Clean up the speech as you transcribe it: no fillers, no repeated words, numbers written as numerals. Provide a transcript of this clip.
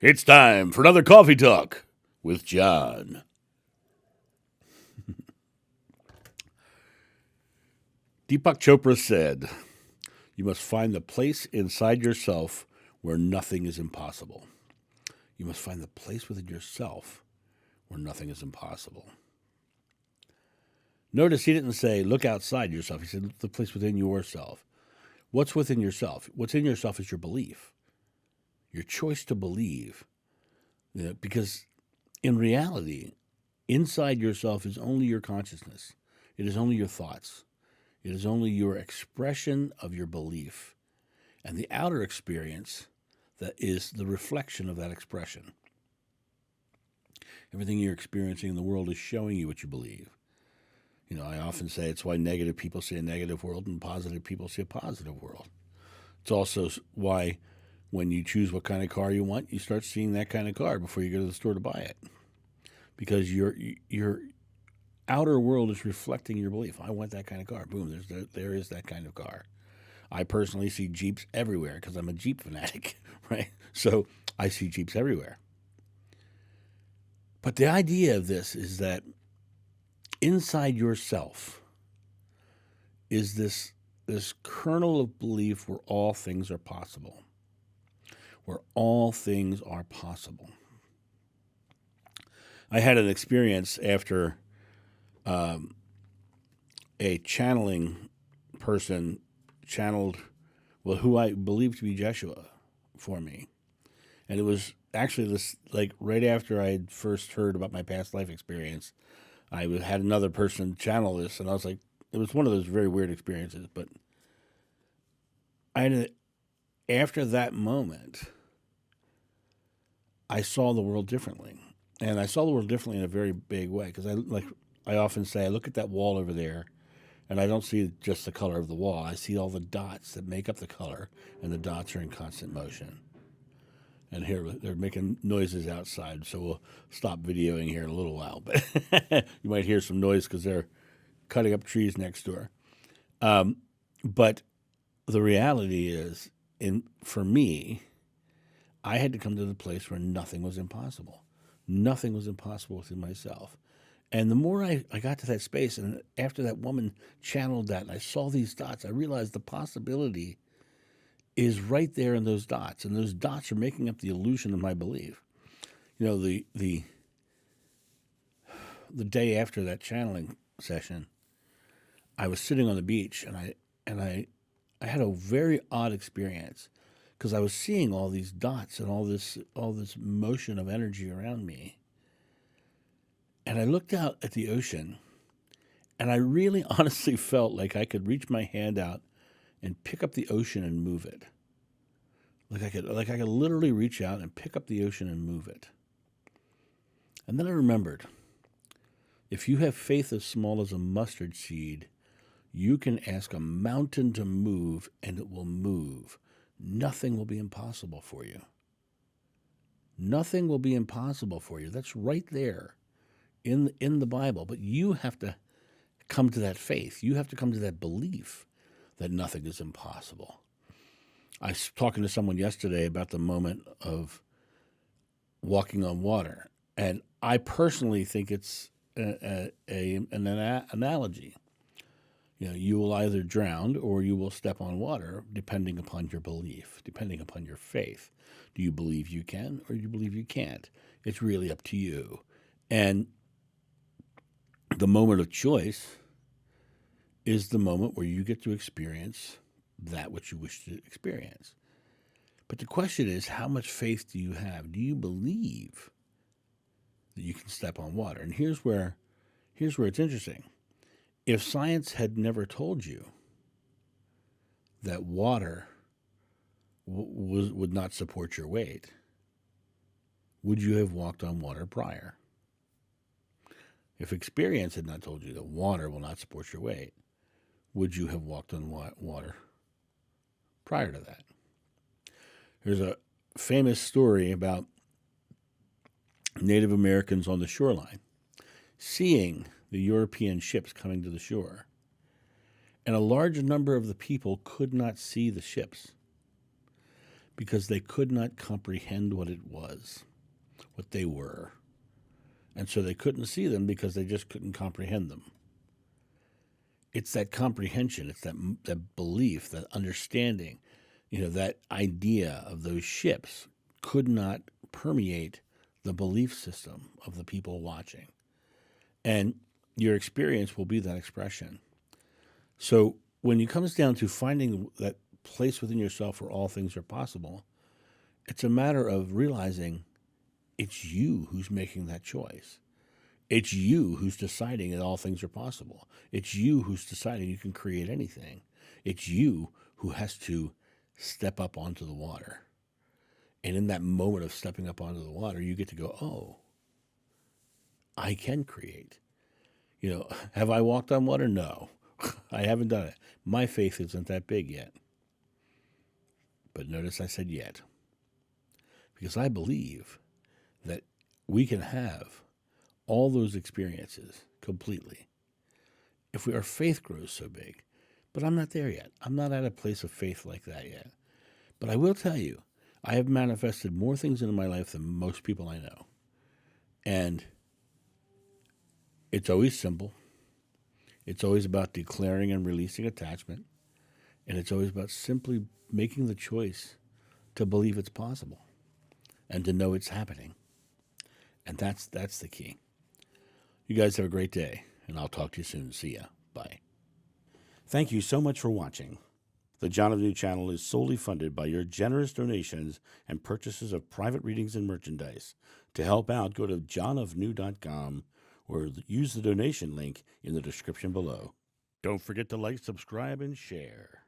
It's time for another coffee talk with John. Deepak Chopra said, "You must find the place inside yourself where nothing is impossible." You must find the place within yourself where nothing is impossible. Notice he didn't say, look outside yourself. He said, the place within yourself. What's within yourself? What's in yourself is your belief, your choice to believe. Because in reality, inside yourself is only your consciousness. It is only your thoughts. It is only your expression of your belief. And the outer experience that is the reflection of that expression. Everything you're experiencing in the world is showing you what you believe. I often say it's why negative people see a negative world and positive people see a positive world. It's also why when you choose what kind of car you want, you start seeing that kind of car before you go to the store to buy it. Because your outer world is reflecting your belief. I want that kind of car. Boom, there is that kind of car. I personally see Jeeps everywhere because I'm a Jeep fanatic, right? So I see Jeeps everywhere. But the idea of this is that inside yourself is this kernel of belief where all things are possible. Where all things are possible. I had an experience after a channeling person channeled, who I believed to be Jeshua for me. And it was actually this, right after I had first heard about my past life experience, I had another person channel this, and I was like, it was one of those very weird experiences. But after that moment, I saw the world differently. And I saw the world differently in a very big way. Because I often say, I look at that wall over there, and I don't see just the color of the wall. I see all the dots that make up the color, and the dots are in constant motion. And here they're making noises outside, so we'll stop videoing here in a little while. But you might hear some noise because they're cutting up trees next door. But the reality is, for me, I had to come to the place where nothing was impossible. Nothing was impossible within myself. And the more I got to that space, and after that woman channeled that, and I saw these dots, I realized the possibility is right there in those dots. And those dots are making up the illusion of my belief. The day after that channeling session, I was sitting on the beach, and I had a very odd experience because I was seeing all these dots and all this motion of energy around me. And I looked out at the ocean, and I really honestly felt like I could reach my hand out and pick up the ocean and move it. Like I could literally reach out and pick up the ocean and move it. And then I remembered, if you have faith as small as a mustard seed, you can ask a mountain to move and it will move. Nothing will be impossible for you. Nothing will be impossible for you. That's right there in the Bible. But you have to come to that faith. You have to come to that belief that nothing is impossible. I was talking to someone yesterday about the moment of walking on water. And I personally think it's an analogy. You will either drown or you will step on water, depending upon your belief, depending upon your faith. Do you believe you can or do you believe you can't? It's really up to you. And the moment of choice is the moment where you get to experience that which you wish to experience. But the question is, how much faith do you have? Do you believe that you can step on water? And here's where it's interesting. If science had never told you that water would not support your weight, would you have walked on water prior? If experience had not told you that water will not support your weight, would you have walked on water prior to that? There's a famous story about Native Americans on the shoreline seeing the European ships coming to the shore. And a large number of the people could not see the ships because they could not comprehend what it was, what they were. And so they couldn't see them because they just couldn't comprehend them. It's that comprehension, it's that belief, that understanding, that idea of those ships could not permeate the belief system of the people watching. And your experience will be that expression. So when it comes down to finding that place within yourself where all things are possible, it's a matter of realizing it's you who's making that choice. It's you who's deciding that all things are possible. It's you who's deciding you can create anything. It's you who has to step up onto the water. And in that moment of stepping up onto the water, you get to go, oh, I can create. Have I walked on water? No, I haven't done it. My faith isn't that big yet. But notice I said yet. Because I believe that we can have all those experiences completely if our faith grows so big. But I'm not there yet. I'm not at a place of faith like that yet. But I will tell you, I have manifested more things in my life than most people I know. And it's always simple. It's always about declaring and releasing attachment. And it's always about simply making the choice to believe it's possible and to know it's happening. And that's the key. You guys have a great day, and I'll talk to you soon. See ya. Bye. Thank you so much for watching. The John of New channel is solely funded by your generous donations and purchases of private readings and merchandise. To help out, go to johnofnew.com or use the donation link in the description below. Don't forget to like, subscribe, and share.